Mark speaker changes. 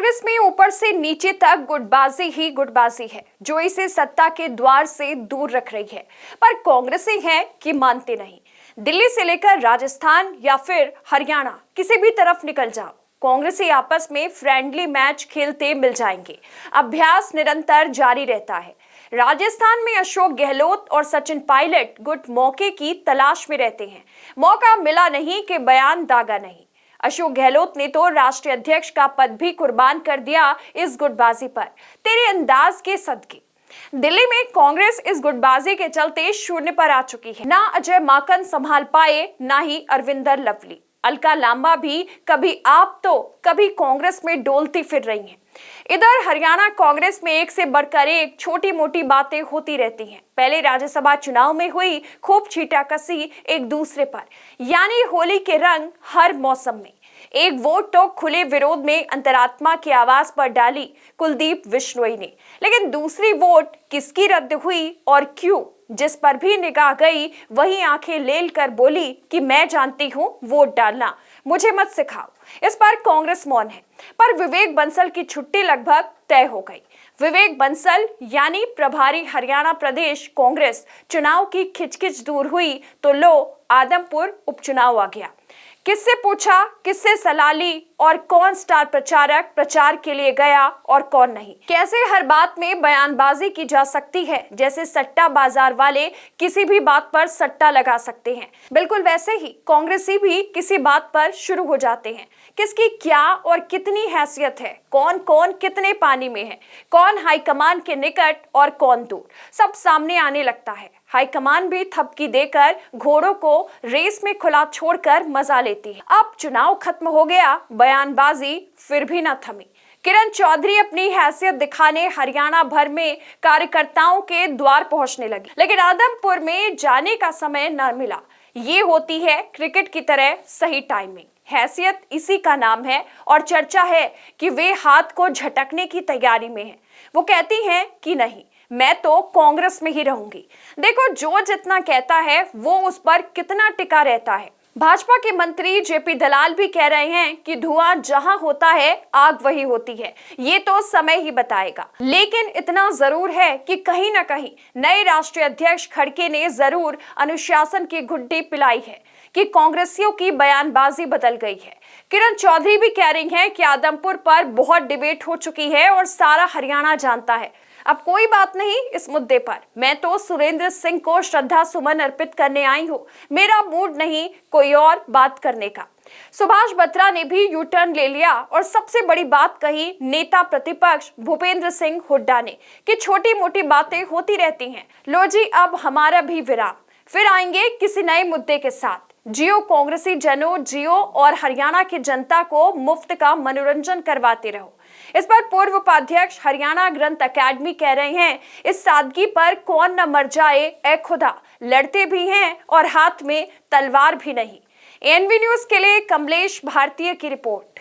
Speaker 1: कांग्रेस में ऊपर से नीचे तक गुटबाजी ही गुटबाजी है जो इसे सत्ता के द्वार से दूर रख रही है। पर कांग्रेसी हैं कि मानते नहीं। दिल्ली से लेकर राजस्थान या फिर हरियाणा, किसी भी तरफ निकल जाओ, कांग्रेसी आपस में फ्रेंडली मैच खेलते मिल जाएंगे। अभ्यास निरंतर जारी रहता है। राजस्थान में अशोक गहलोत और सचिन पायलट गुट मौके की तलाश में रहते हैं। मौका मिला नहीं कि बयान दागा नहीं। अशोक गहलोत ने तो राष्ट्रीय अध्यक्ष का पद भी कुर्बान कर दिया इस गुटबाजी पर, तेरे अंदाज के सदके। दिल्ली में कांग्रेस इस गुटबाजी के चलते शून्य पर आ चुकी है। ना अजय माकन संभाल पाए, ना ही अरविंदर लवली। अलका लांबा भी कभी आप तो कभी कांग्रेस में डोलती फिर रही हैं। इधर हरियाणा कांग्रेस में एक से बढ़कर एक छोटी मोटी बातें होती रहती हैं। पहले राज्यसभा चुनाव में हुई खूब छींटाकशी एक दूसरे पर, यानी होली के रंग हर मौसम में। एक वोट तो खुले विरोध में अंतरात्मा की आवाज पर डाली कुलदीप बिश्नोई ने, लेकिन दूसरी वोट किसकी रद्द हुई और क्यों, जिस पर भी निगाह गई वही आंखें लेल कर बोली कि मैं जानती हूं वोट डालना, मुझे मत सिखाओ। इस पर कांग्रेस मौन है। पर विवेक बंसल की छुट्टी लगभग तय हो गई। विवेक बंसल यानी प्रभारी हरियाणा प्रदेश कांग्रेस। चुनाव की खिचखिच दूर हुई तो लो आदमपुर उपचुनाव आ गया। किससे पूछा, किससे सलाह ली और कौन स्टार प्रचारक प्रचार के लिए गया और कौन नहीं। कैसे हर बात में बयानबाजी की जा सकती है, जैसे सट्टा बाजार वाले किसी भी बात पर सट्टा लगा सकते हैं, बिल्कुल वैसे ही कांग्रेसी भी किसी बात पर शुरू हो जाते हैं। किसकी क्या और कितनी हैसियत है, कौन कौन कितने पानी में है, कौन हाईकमान के निकट और कौन दूर, सब सामने आने लगता है। हाईकमान भी थपकी देकर घोड़ों को रेस में खुला छोड़कर मजा लेती है। अब चुनाव खत्म हो गया, बयानबाजी फिर भी न थमी। किरण चौधरी अपनी हैसियत दिखाने हरियाणा भर में कार्यकर्ताओं के द्वार पहुंचने लगी, लेकिन आदमपुर में जाने का समय न मिला। ये होती है क्रिकेट की तरह सही टाइमिंग। हैसियत इसी का नाम है और चर्चा है कि वे हाथ को झटकने की तैयारी में हैं। वो कहती हैं कि नहीं, मैं तो कांग्रेस में ही रहूंगी। देखो, जो जितना कहता है वो उस पर कितना टिका रहता है। भाजपा के मंत्री जेपी दलाल भी कह रहे हैं कि धुआं जहां होता है आग वही होती है, ये तो समय ही बताएगा। लेकिन इतना जरूर है कि कहीं ना कहीं नए राष्ट्रीय अध्यक्ष खड़गे ने जरूर अनुशासन की घुट्टी पिलाई है कि कांग्रेसियों की बयानबाजी बदल गई है। किरण चौधरी भी कह रही हैं कि आदमपुर पर बहुत डिबेट हो चुकी है और सारा हरियाणा जानता है, अब कोई बात नहीं इस मुद्दे पर। मैं तो सुरेंद्र सिंह को श्रद्धा सुमन अर्पित करने आई हूँ, मेरा मूड नहीं कोई और बात करने का। सुभाष बत्रा ने भी यू टर्न ले लिया और सबसे बड़ी बात कही नेता प्रतिपक्ष भूपेंद्र सिंह हुड्डा ने कि छोटी मोटी बातें होती रहती हैं। लो जी, अब हमारा भी विराम, फिर आएंगे किसी नए मुद्दे के साथ। जियो कांग्रेसी जनों, जियो और हरियाणा की जनता को मुफ्त का मनोरंजन करवाते रहो। इस पर पूर्व उपाध्यक्ष हरियाणा ग्रंथ अकेडमी कह रहे हैं, इस सादगी पर कौन न मर जाए ए खुदा, लड़ते भी हैं और हाथ में तलवार भी नहीं। एएनवी न्यूज के लिए कमलेश भारतीय की रिपोर्ट।